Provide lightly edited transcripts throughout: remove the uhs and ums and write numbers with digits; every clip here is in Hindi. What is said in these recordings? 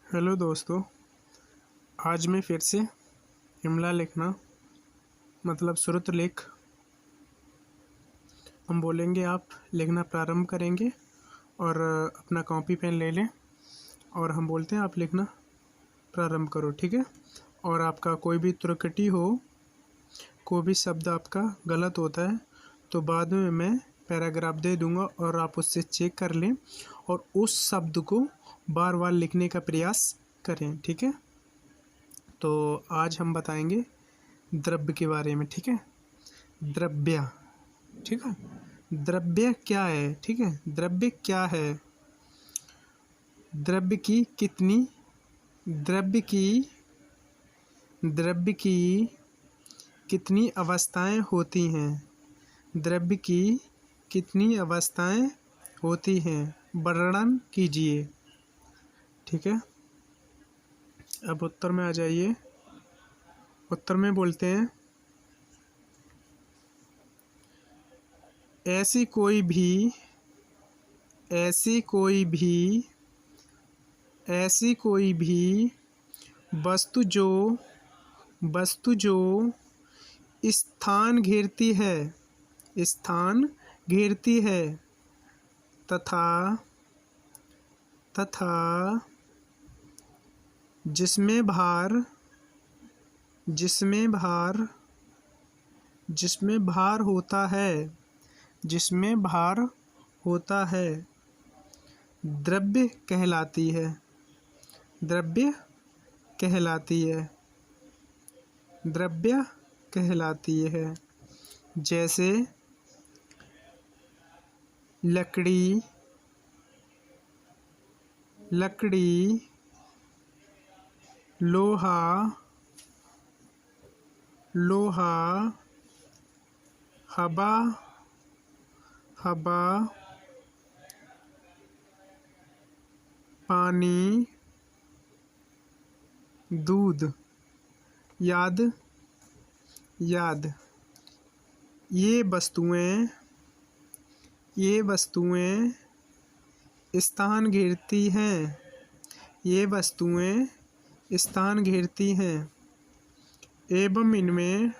हेलो दोस्तों, आज मैं फिर से इमला लिखना मतलब श्रुत लेख हम बोलेंगे। आप लिखना प्रारंभ करेंगे और अपना कॉपी पेन ले लें और हम बोलते हैं आप लिखना प्रारंभ करो, ठीक है। और आपका कोई भी त्रुटि हो, कोई भी शब्द आपका गलत होता है तो बाद में मैं पैराग्राफ दे दूंगा और आप उससे चेक कर लें और उस शब्द को बार बार लिखने का प्रयास करें, ठीक है। तो आज हम बताएंगे द्रव्य के बारे में, ठीक है। द्रव्य, ठीक है। द्रव्य क्या है, ठीक है। द्रव्य क्या है? द्रव्य की कितनी द्रव्य की कितनी अवस्थाएं होती हैं? द्रव्य की कितनी अवस्थाएं होती हैं, वर्णन कीजिए, ठीक है। अब उत्तर में आ जाइए। उत्तर में बोलते हैं ऐसी कोई भी वस्तु जो स्थान घेरती है तथा जिसमें भार होता है द्रव्य कहलाती है। जैसे लकड़ी, लोहा, हवा, पानी, दूध, याद। ये वस्तुएं स्थान घेरती हैं एवं इनमें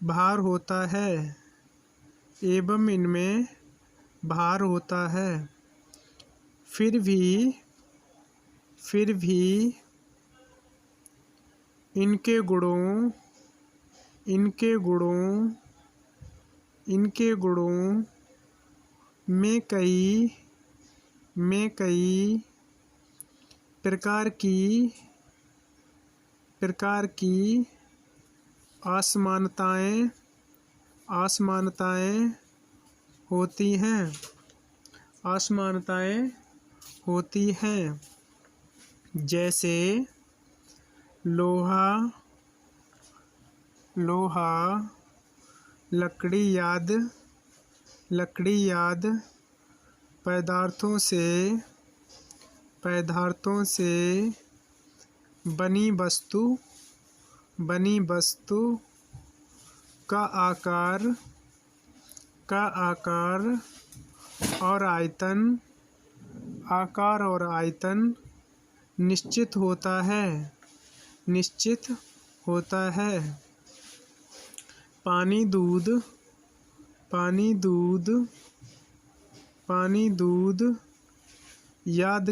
भार होता है। फिर भी इनके गुणों में कई प्रकार की असमानताएं होती हैं। जैसे लोहा, लकड़ी आदि पदार्थों से बनी वस्तु का आकार और आयतन निश्चित होता है। पानी, दूध याद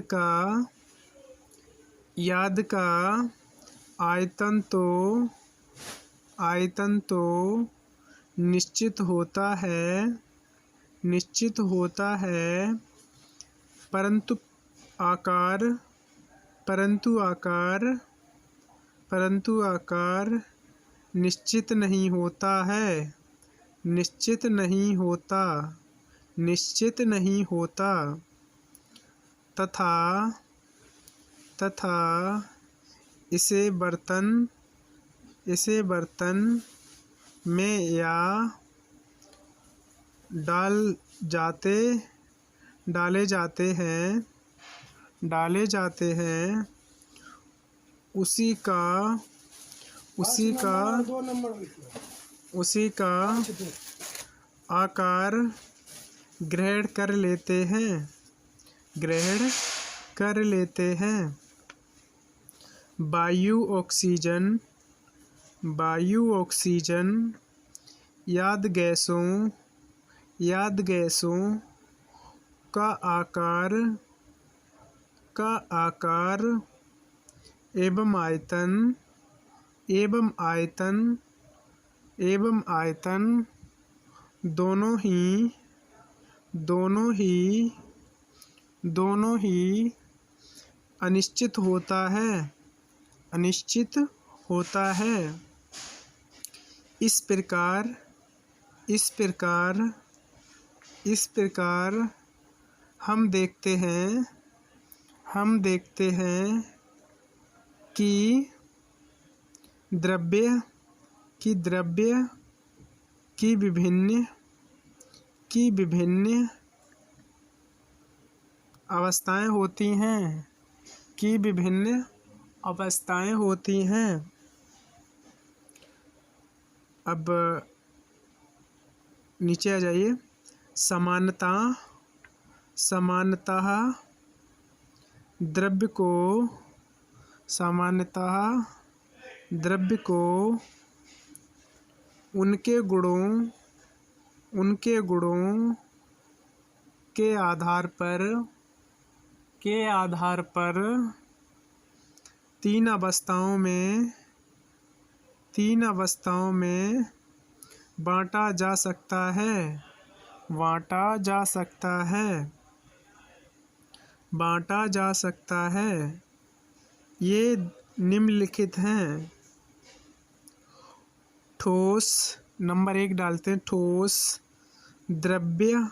का आयतन तो निश्चित है परंतु आकार निश्चित नहीं होता तथा इसे बर्तन में या डाले जाते हैं। उसी का आकार ग्रहण कर लेते हैं। ग्रहण कर लेते हैं। वायु ऑक्सीजन याद गैसों का आकार एवं आयतन दोनों ही अनिश्चित होता है। इस प्रकार हम देखते हैं कि द्रव्य की विभिन्न अवस्थाएं होती हैं। अब नीचे आ जाइए। समानतः द्रव्य को उनके गुणों के आधार पर तीन अवस्थाओं में बांटा जा सकता है। ये निम्नलिखित हैं। ठोस, नंबर 1 डालते हैं, ठोस, द्रव्य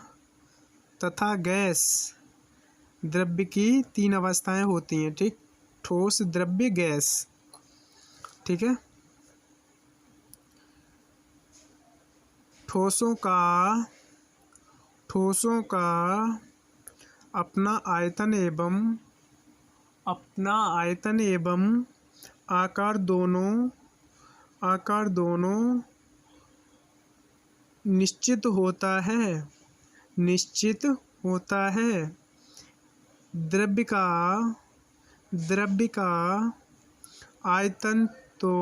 तथा गैस। द्रव्य की 3 अवस्थाएं होती हैं, ठीक। ठोस, द्रव्य, गैस, ठीक है। ठोसों का अपना आयतन एवं आकार दोनों निश्चित होता है। द्रव्य का आयतन तो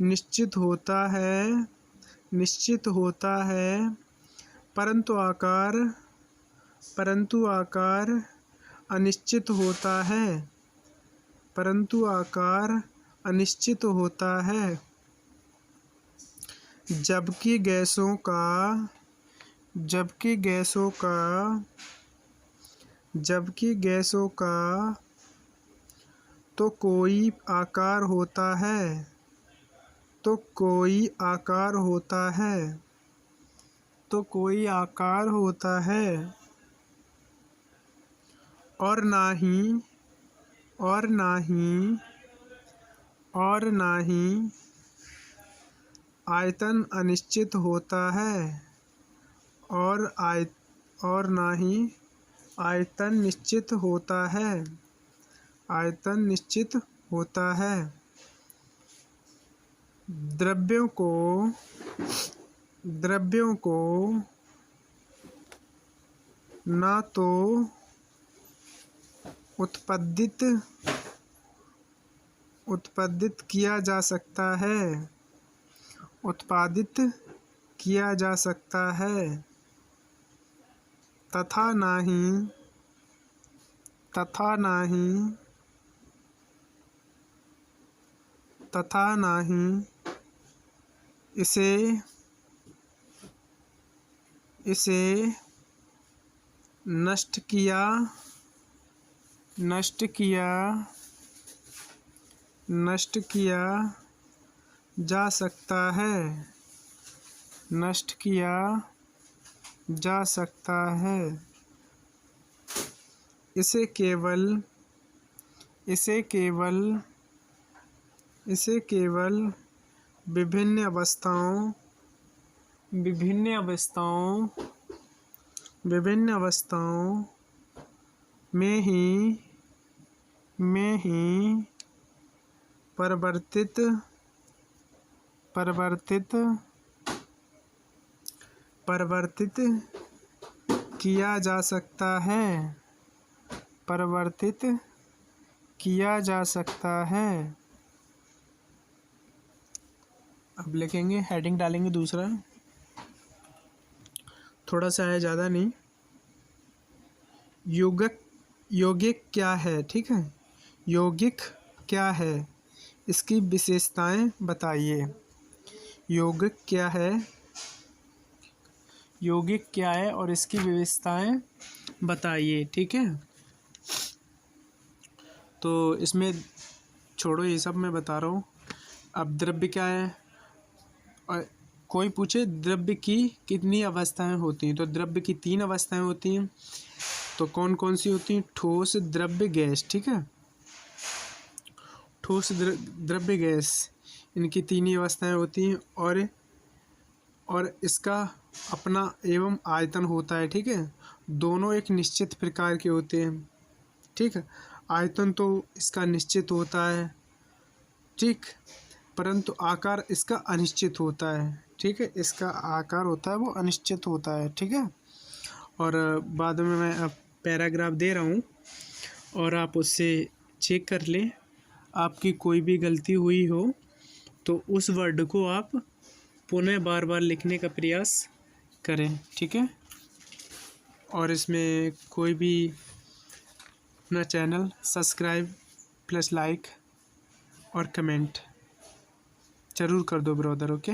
निश्चित होता है, परंतु आकार अनिश्चित होता है। जबकि गैसों का तो कोई आकार होता है और ना ही आयतन अनिश्चित होता है, और ना ही आयतन निश्चित होता है। द्रव्यों को ना तो उत्पादित किया जा सकता है तथा ना ही इसे नष्ट किया जा सकता है। इसे केवल विभिन्न अवस्थाओं में ही परिवर्तित किया जा सकता है, परिवर्तित किया जा सकता है। अब लिखेंगे, हेडिंग डालेंगे दूसरा, थोड़ा सा है, ज़्यादा नहीं। यौगिक क्या है, ठीक है। यौगिक क्या है, इसकी विशेषताएं बताइए। यौगिक क्या है, यौगिक क्या है और इसकी विशेषताएं बताइए, ठीक है। तो इसमें छोड़ो ये सब, मैं बता रहा हूँ। अब द्रव्य क्या है, और कोई पूछे द्रव्य की कितनी अवस्थाएं होती हैं, तो द्रव्य की 3 अवस्थाएं होती हैं। तो कौन कौन सी होती हैं? ठोस, द्रव्य, गैस, ठीक है। ठोस, द्रव्य, गैस, इनकी 3 ही अवस्थाएं होती हैं। और इसका अपना एवं आयतन होता है, ठीक है। दोनों एक निश्चित प्रकार के होते हैं, ठीक है। आयतन तो इसका निश्चित होता है, ठीक, परंतु आकार इसका अनिश्चित होता है, ठीक है। इसका आकार होता है वो अनिश्चित होता है, ठीक है। और बाद में मैं अब पैराग्राफ दे रहा हूँ और आप उससे चेक कर लें। आपकी कोई भी गलती हुई हो तो उस वर्ड को आप पुनः बार बार लिखने का प्रयास करें, ठीक है। और इसमें कोई भी अपना चैनल सब्सक्राइब प्लस लाइक और कमेंट ज़रूर कर दो ब्रदर, ओके।